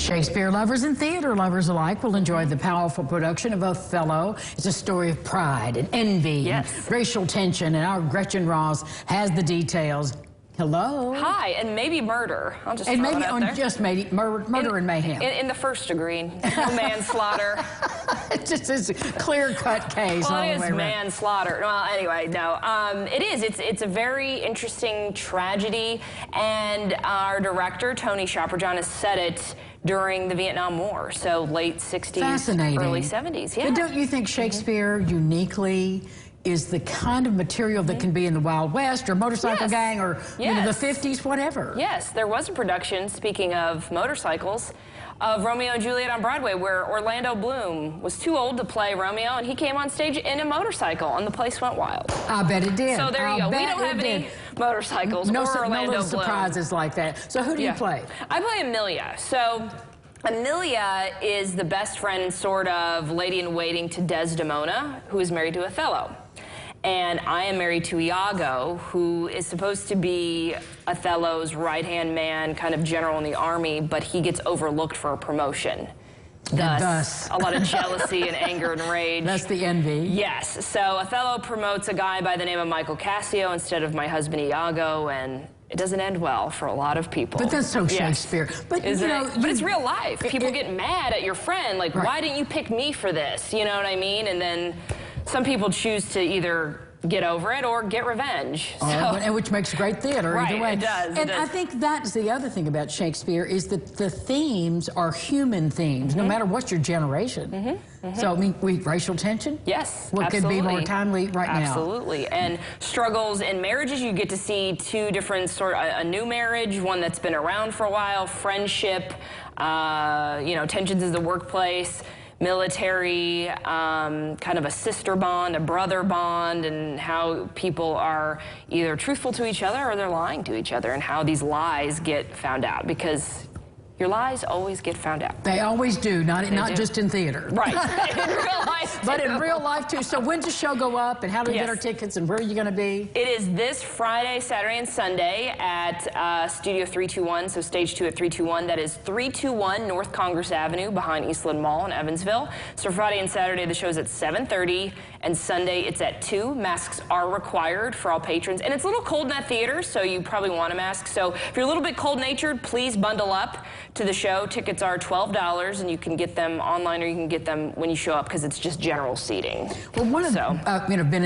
Shakespeare lovers and theater lovers alike will enjoy the powerful production of Othello. It's a story of pride and envy, and racial tension, and our Gretchen Ross has the details. Hello. Hi, and maybe murder. I'll just and throw maybe that out on there. just maybe murder and mayhem. In the first degree, no manslaughter. It's just a clear-cut case. Well, all it the is way around. manslaughter. Well, anyway, no. It is. It's a very interesting tragedy, and our director Tony Shopperjohn has said it during the Vietnam War, so late 60s, early 70s. Yeah. But don't you think Shakespeare uniquely is the kind of material that can be in the Wild West or Motorcycle Gang or you know, the 50s, whatever? Yes, there was a production, speaking of motorcycles, of Romeo and Juliet on Broadway, where Orlando Bloom was too old to play Romeo, and he came on stage in a motorcycle, and the place went wild. I bet it did. So there you go. We don't have any motorcycles or Orlando Bloom. No surprises like that. So who do you play? I play Amelia. So Amelia is the best friend, sort of, lady-in-waiting to Desdemona, who is married to Othello. And I am married to Iago, who is supposed to be Othello's right-hand man, kind of general in the army, but he gets overlooked for a promotion. Thus, a lot of jealousy and anger and rage. That's the envy. Yes. So Othello promotes a guy by the name of Michael Cassio instead of my husband Iago, and it doesn't end well for a lot of people. But that's so Shakespeare. But, you know, but it's real life. People get mad at your friend, like, why didn't you pick me for this? You know what I mean? And then some people choose to either get over it or get revenge. And which makes great theater either way. It does. And I think that's the other thing about Shakespeare is that the themes are human themes, no matter what your generation. So, I mean, racial tension? Yes, what could be more timely right now? Absolutely. And struggles in marriages, you get to see two different a new marriage, one that's been around for a while, friendship, you know, tensions in the workplace, military, kind of a sister bond, a brother bond, and how people are either truthful to each other or they're lying to each other, and how these lies get found out, because your lies always get found out. They always do, not just in theater. Right. In real life, too. But in real life, too. So when's the show go up, and how do we get our tickets, and where are you going to be? It is this Friday, Saturday, and Sunday at Studio 321, so Stage 2 at 321. That is 321 North Congress Avenue behind Eastland Mall in Evansville. So Friday and Saturday, the show's at 7:30, and Sunday it's at 2. Masks are required for all patrons. And it's a little cold in that theater, so you probably want a mask. So if you're a little bit cold-natured, please bundle up to the show. Tickets are $12, and you can get them online or you can get them when you show up, because it's just general seating. Well, one of you know, been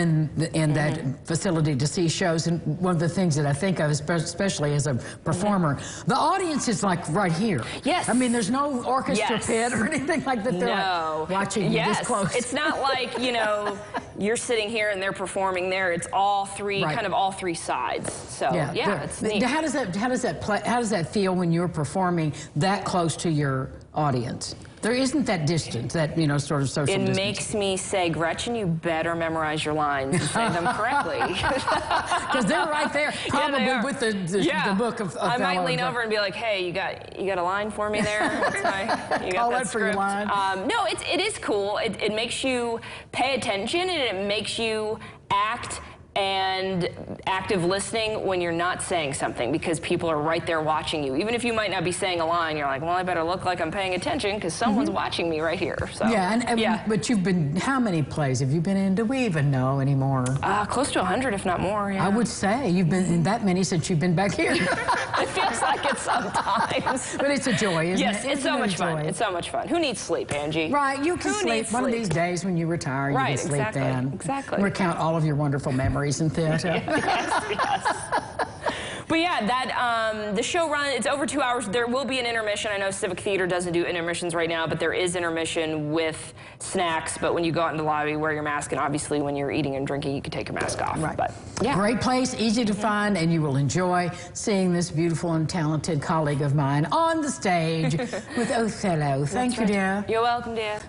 in that facility to see shows, and one of the things that I think of, especially as a performer, the audience is like right here. Yes. I mean, there's no orchestra pit or anything like that. They're like watching you this close. It's not like, you know, you're sitting here and they're performing there. It's all three, kind of all three sides. So yeah, it's neat. How does that feel when you're performing that close to your audience? There isn't that distance, that, you know, sort of social distance. It makes me say, Gretchen, you better memorize your lines and say them correctly. Because they're right there, probably with the book of I might lean over and be like, hey, you got a line for me there? You got Call that that for your line? No, it is cool. It makes you pay attention, and it makes you act and active listening when you're not saying something, because people are right there watching you. Even if you might not be saying a line, you're like, well, I better look like I'm paying attention because someone's watching me right here. So but you've been, how many plays have you been in? Do we even know anymore? Close to 100, if not more. I would say you've been in that many since you've been back here. It feels like it sometimes. But it's a joy, isn't it? Yes, it's so much fun. It's so much fun. Who needs sleep, Angie? Right, you can sleep. One of these days when you retire, you can sleep then. Exactly. Recount all of your wonderful memories in theater. Yes. But yeah, the show run, it's over 2 hours. There will be an intermission. I know Civic Theater doesn't do intermissions right now, but there is intermission with snacks. But when you go out in the lobby, wear your mask, and obviously when you're eating and drinking, you can take your mask off. Right. But yeah. Great place, easy to find, and you will enjoy seeing this beautiful and talented colleague of mine on the stage with Othello. Thank you, dear. You're welcome, dear.